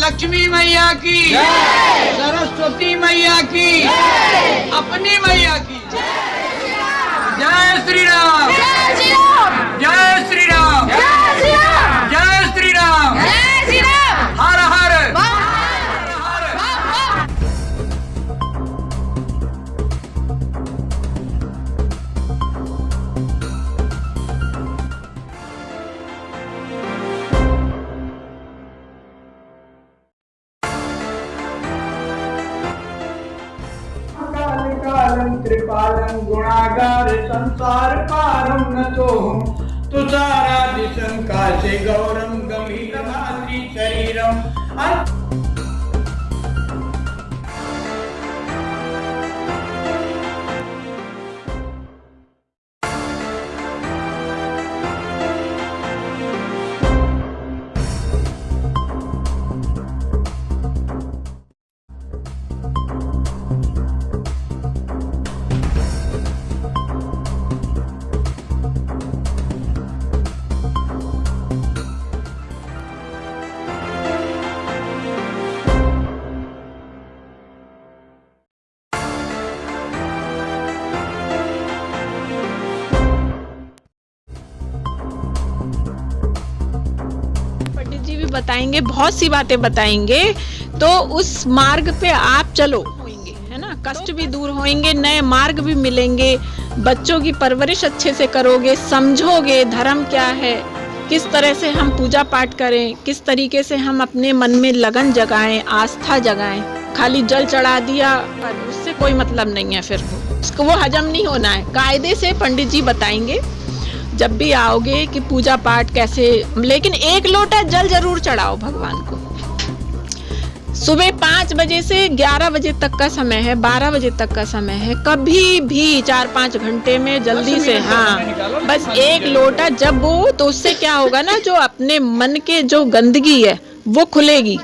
लक्ष्मी मैया की, सरस्वती मैया की, अपनी मैया की। जय श्री राम, जय श्री राम, जय श्री राम, जय श्री राम, हर हर त्रिपालं गुणागार संसार पारं नतोऽहं तुषारादि संकाशे गौरं गंभीरमासी शरीरम्। बताएंगे, बहुत सी बातें बताएंगे, तो उस मार्ग पे आप चलो होंगे, है ना। कष्ट भी दूर होंगे, नए मार्ग भी मिलेंगे, बच्चों की परवरिश अच्छे से करोगे, समझोगे धर्म क्या है, किस तरह से हम पूजा पाठ करें, किस तरीके से हम अपने मन में लगन जगाएं, आस्था जगाएं। खाली जल चढ़ा दिया उससे कोई मतलब नहीं है, फिर उसको वो हजम नहीं होना है। कायदे से पंडित जी बताएंगे जब भी आओगे कि पूजा पाठ कैसे, लेकिन 1 लोटा जल जरूर चढ़ाओ भगवान को। सुबह 5 बजे से 11 बजे तक का समय है, 12 बजे तक का समय है, कभी भी 4-5 घंटे में जल्दी से, हाँ बस 1 लोटा। जब वो, तो उससे क्या होगा ना, जो अपने मन के जो गंदगी है वो खुलेगी।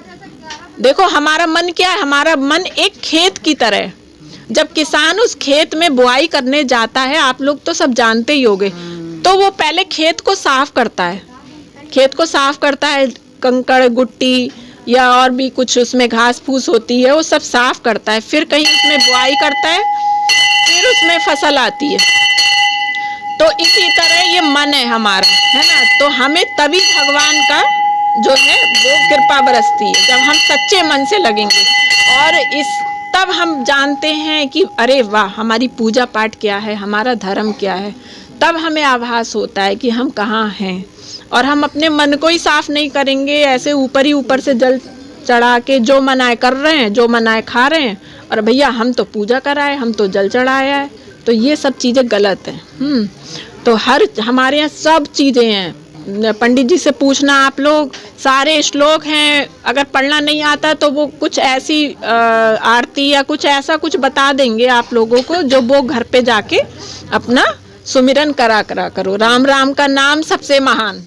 देखो हमारा मन क्या है, हमारा मन एक खेत की तरह है। जब किसान उस खेत में बुआई करने जाता है, आप लोग तो सब जानते ही होंगे, तो वो पहले खेत को साफ करता है, खेत को साफ करता है, कंकड़ गुट्टी या और भी कुछ उसमें घास फूस होती है वो सब साफ करता है, फिर कहीं उसमें बुआई करता है, फिर उसमें फसल आती है। तो इसी तरह ये मन है हमारा, है ना। तो हमें तभी भगवान का जो है वो कृपा बरसती है जब हम सच्चे मन से लगेंगे, और तब हम जानते हैं कि अरे वाह हमारी पूजा पाठ क्या है, हमारा धर्म क्या है। तब हमें आभास होता है कि हम कहाँ हैं, और हम अपने मन को ही साफ नहीं करेंगे, ऐसे ऊपर ही ऊपर से जल चढ़ा के जो मन आए कर रहे हैं, जो मन आए खा रहे हैं, और भैया हम तो पूजा कराए, हम तो जल चढ़ाया है, तो ये सब चीज़ें गलत हैं। तो हमारे यहाँ सब चीज़ें हैं। पंडित जी से पूछना आप लोग, सारे श्लोक हैं, अगर पढ़ना नहीं आता तो वो कुछ ऐसी आरती या कुछ ऐसा कुछ बता देंगे आप लोगों को, जो वो घर पे जाके अपना सुमिरन करा करो। राम राम का नाम सबसे महान।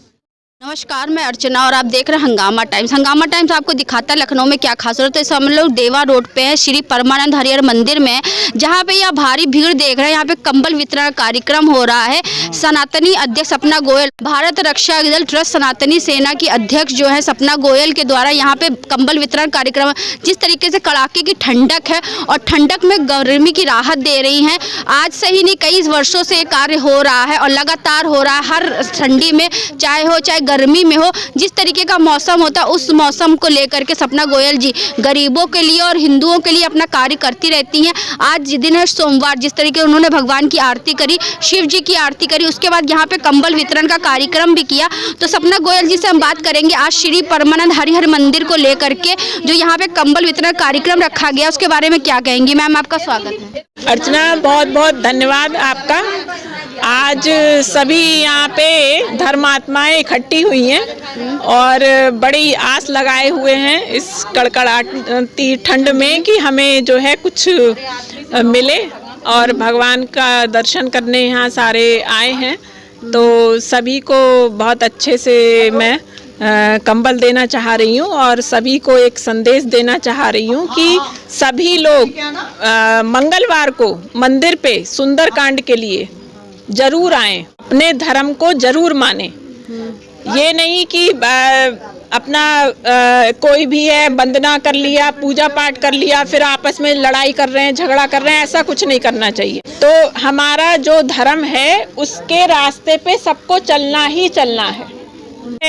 नमस्कार, मैं अर्चना और आप देख रहे हैं हंगामा टाइम्स। हंगामा टाइम्स आपको दिखाता है लखनऊ में क्या खास है। तो इस हम लोग देवा रोड पे हैं, श्री परमानंद हरिहर मंदिर में, जहाँ पे यह भारी भीड़ देख रहे हैं। यहाँ पे कंबल वितरण कार्यक्रम हो रहा है। सनातनी अध्यक्ष सपना गोयल, भारत रक्षा दल ट्रस्ट सनातनी सेना की अध्यक्ष जो है सपना गोयल के द्वारा यहाँ पे कंबल वितरण कार्यक्रम, जिस तरीके से कड़ाके की ठंडक है और ठंडक में गर्मी की राहत दे रही हैं। आज से ही नहीं, कई वर्षों से ये कार्य हो रहा है और लगातार हो रहा है। हर ठंडी में चाहे गर्मी में हो, जिस तरीके का मौसम होता है उस मौसम को लेकर के सपना गोयल जी गरीबों के लिए और हिंदुओं के लिए अपना कार्य करती रहती हैं। आज दिन है सोमवार, जिस तरीके उन्होंने भगवान की आरती करी, शिव जी की आरती करी, उसके बाद यहाँ पे कंबल वितरण का कार्यक्रम भी किया। तो सपना गोयल जी से हम बात करेंगे आज श्री परमानंद हरिहर मंदिर को लेकर के, जो यहाँ पे कंबल वितरण कार्यक्रम रखा गया, उसके बारे में क्या कहेंगी। मैम आपका स्वागत है। अर्चना, बहुत बहुत धन्यवाद आपका। आज सभी यहाँ पे धर्मात्माएं इकट्ठी हुई हैं और बड़ी आस लगाए हुए हैं इस कड़कड़ाती ठंड में कि हमें जो है कुछ मिले, और भगवान का दर्शन करने यहाँ सारे आए हैं। तो सभी को बहुत अच्छे से मैं कंबल देना चाह रही हूँ और सभी को एक संदेश देना चाह रही हूँ कि सभी लोग मंगलवार को मंदिर पे सुंदरकांड के लिए जरूर आएं, अपने धर्म को जरूर माने। ये नहीं कि अपना कोई भी है वंदना कर लिया, पूजा पाठ कर लिया, फिर आपस में लड़ाई कर रहे हैं, झगड़ा कर रहे हैं, ऐसा कुछ नहीं करना चाहिए। तो हमारा जो धर्म है उसके रास्ते पे सबको चलना ही चलना है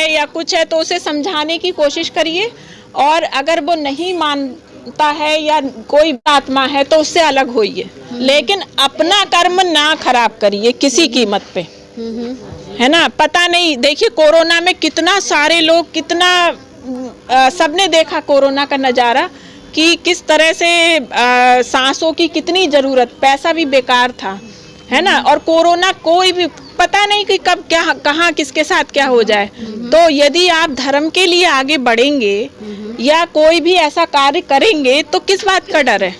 या कुछ है तो उसे समझाने की कोशिश करिए, और अगर वो नहीं मानता है या कोई आत्मा है तो उससे अलग होइए, लेकिन अपना कर्म ना खराब करिए किसी कीमत पे, है ना। पता नहीं, देखिए कोरोना में कितना सारे लोग, कितना सबने देखा कोरोना का नज़ारा कि किस तरह से सांसों की कितनी ज़रूरत, पैसा भी बेकार था, है ना। और कोरोना कोई भी पता नहीं कि कब क्या कहाँ किसके साथ क्या हो जाए। तो यदि आप धर्म के लिए आगे बढ़ेंगे या कोई भी ऐसा कार्य करेंगे तो किस बात का डर है।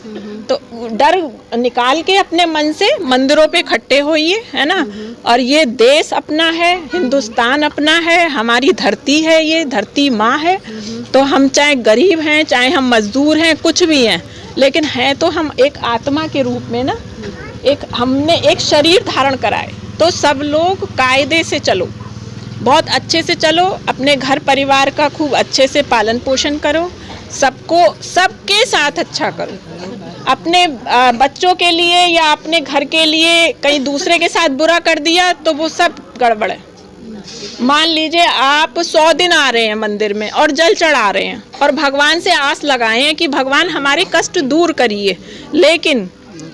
तो डर निकाल के अपने मन से मंदिरों पे इकट्ठे होइए, है ना। और ये देश अपना है, हिंदुस्तान अपना है, हमारी धरती है, ये धरती माँ है। तो हम चाहे गरीब हैं, चाहे हम मजदूर हैं, कुछ भी हैं, लेकिन हैं तो हम एक आत्मा के रूप में ना, हमने एक शरीर धारण कराए। तो सब लोग कायदे से चलो, बहुत अच्छे से चलो, अपने घर परिवार का खूब अच्छे से पालन पोषण करो, सबको सबके साथ अच्छा करो। अपने बच्चों के लिए या अपने घर के लिए कहीं दूसरे के साथ बुरा कर दिया तो वो सब गड़बड़ है। मान लीजिए आप 100 दिन आ रहे हैं मंदिर में और जल चढ़ा रहे हैं और भगवान से आस लगाए हैं कि भगवान हमारे कष्ट दूर करिए, लेकिन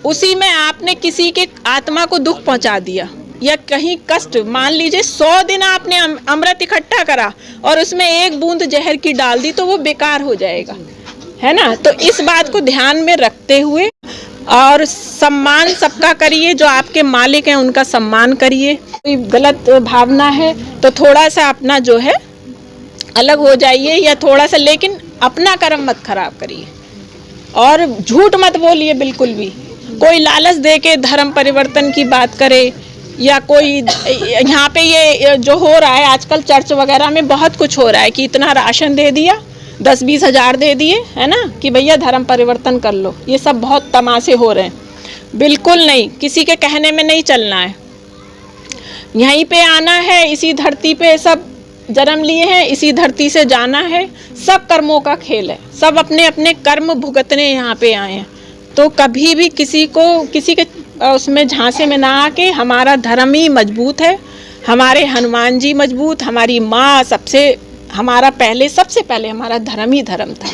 उसी में आपने किसी के आत्मा को दुख पहुंचा दिया या कहीं कष्ट, मान लीजिए 100 दिन आपने अमृत इकट्ठा करा और उसमें एक बूंद जहर की डाल दी तो वो बेकार हो जाएगा, है ना। तो इस बात को ध्यान में रखते हुए और सम्मान सबका करिए, जो आपके मालिक हैं उनका सम्मान करिए। कोई गलत भावना है तो थोड़ा सा अपना जो है अलग हो जाइए या थोड़ा सा, लेकिन अपना कर्म मत खराब करिए और झूठ मत बोलिए बिल्कुल भी। कोई लालच दे के धर्म परिवर्तन की बात करे या कोई यहाँ पे ये जो हो रहा है आजकल चर्च वगैरह में बहुत कुछ हो रहा है कि इतना राशन दे दिया, 10-20 हज़ार दे दिए, है ना, कि भैया धर्म परिवर्तन कर लो। ये सब बहुत तमाशे हो रहे हैं। बिल्कुल नहीं, किसी के कहने में नहीं चलना है। यहीं पे आना है, इसी धरती पे सब जन्म लिए हैं, इसी धरती से जाना है। सब कर्मों का खेल है, सब अपने अपने कर्म भुगतने यहाँ पे आए हैं। तो कभी भी किसी के उसमें झांसे में ना आके, हमारा धर्म ही मजबूत है, हमारे हनुमान जी मजबूत, हमारी माँ हमारा सबसे पहले हमारा धर्म ही धर्म था,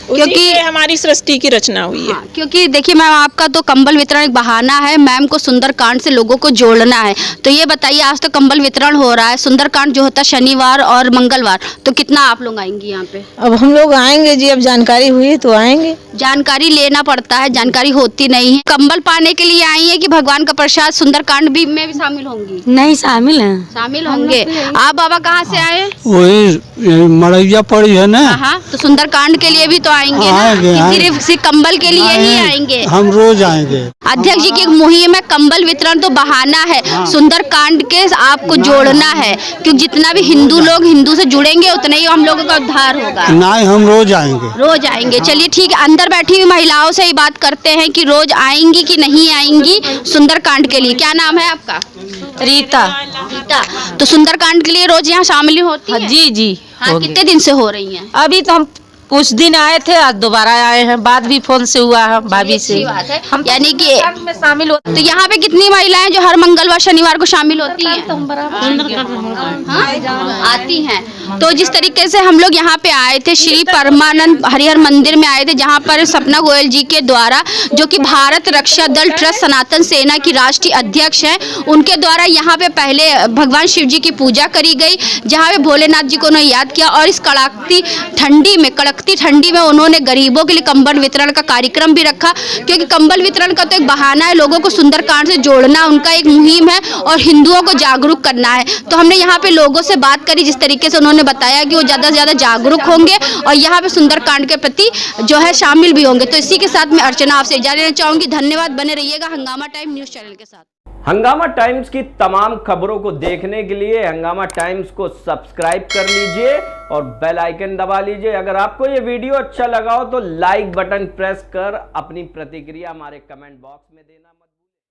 क्योंकि हमारी सृष्टि की रचना हुई है। क्योंकि देखिए मैम, आपका तो कंबल वितरण एक बहाना है, मैम को सुंदरकांड से लोगों को जोड़ना है। तो ये बताइए, आज तो कंबल वितरण हो रहा है, सुंदरकांड जो होता है शनिवार और मंगलवार, तो कितना आप लोग आएंगे यहाँ पे? अब हम लोग आएंगे जी, अब जानकारी हुई तो आएंगे। जानकारी लेना पड़ता है, जानकारी होती नहीं है। कंबल पाने के लिए आई है कि भगवान का प्रसाद सुंदरकांड भी में भी शामिल होंगी? नहीं, शामिल हैं। शामिल होंगे। आप बाबा कहाँ से आए? वही मड़ैया पड़ी है ना। हाँ, तो सुंदरकांड के लिए भी तो आएंगे ना, सिर्फ कंबल के लिए ही आएंगे? हम रोज आएंगे। अध्यक्ष जी की एक मुहिम है, कंबल वितरण तो बहाना है, सुंदरकांड के आपको जोड़ना है, क्योंकि जितना भी हिंदू से जुड़ेंगे उतना ही हम लोगों का उद्धार होगा। नहीं, हम रोज आएंगे। रोज आएंगे, चलिए ठीक है। अंदर बैठी हुई महिलाओं से ही बात करते हैं कि रोज आएंगी कि नहीं आएंगी सुंदरकांड के लिए। क्या नाम है आपका? रीता। रीता, तो सुंदरकांड के लिए रोज यहाँ शामिल होती है? जी जी। हाँ, कितने दिन से हो रही हैं? अभी तो हम कुछ दिन आए थे, आज दोबारा आए हैं, बात भी फोन से हुआ है भाभी से। हम यानी कि में शामिल होते। तो यहाँ पे कितनी महिलाएं जो हर मंगलवार शनिवार को शामिल होती हैं? आती हैं। तो जिस तरीके से हम लोग यहाँ पे आए थे, श्री परमानंद हरिहर मंदिर में आए थे, जहाँ पर सपना गोयल जी के द्वारा, जो कि भारत रक्षा दल ट्रस्ट सनातन सेना की राष्ट्रीय अध्यक्ष हैं, उनके द्वारा यहाँ पे पहले भगवान शिव जी की पूजा करी गई, जहाँ पे भोलेनाथ जी को उन्होंने याद किया। और इस कड़कती ठंडी में उन्होंने गरीबों के लिए कंबल वितरण का कार्यक्रम भी रखा, क्योंकि कंबल वितरण का तो एक बहाना है, लोगों को सुंदरकांड से जोड़ना उनका एक मुहिम है और हिंदुओं को जागरूक करना है। तो हमने यहाँ पे लोगों से बात करी, जिस तरीके से उन्होंने बताया कि वो ज़्यादा से ज़्यादा जागरूक होंगे और यहाँ पे सुंदरकांड के प्रति जो है शामिल भी होंगे। तो इसी के साथ मैं अर्चना आपसे इजाज़त लेना चाहूँगी। धन्यवाद, बने रहिएगा हंगामा टाइम न्यूज़ चैनल के साथ। हंगामा टाइम्स की तमाम खबरों को देखने के लिए हंगामा टाइम्स को सब्सक्राइब कर लीजिए और बेल आइकन दबा लीजिए। अगर आपको ये वीडियो अच्छा लगा हो तो लाइक बटन प्रेस कर अपनी प्रतिक्रिया हमारे कमेंट बॉक्स में देना मत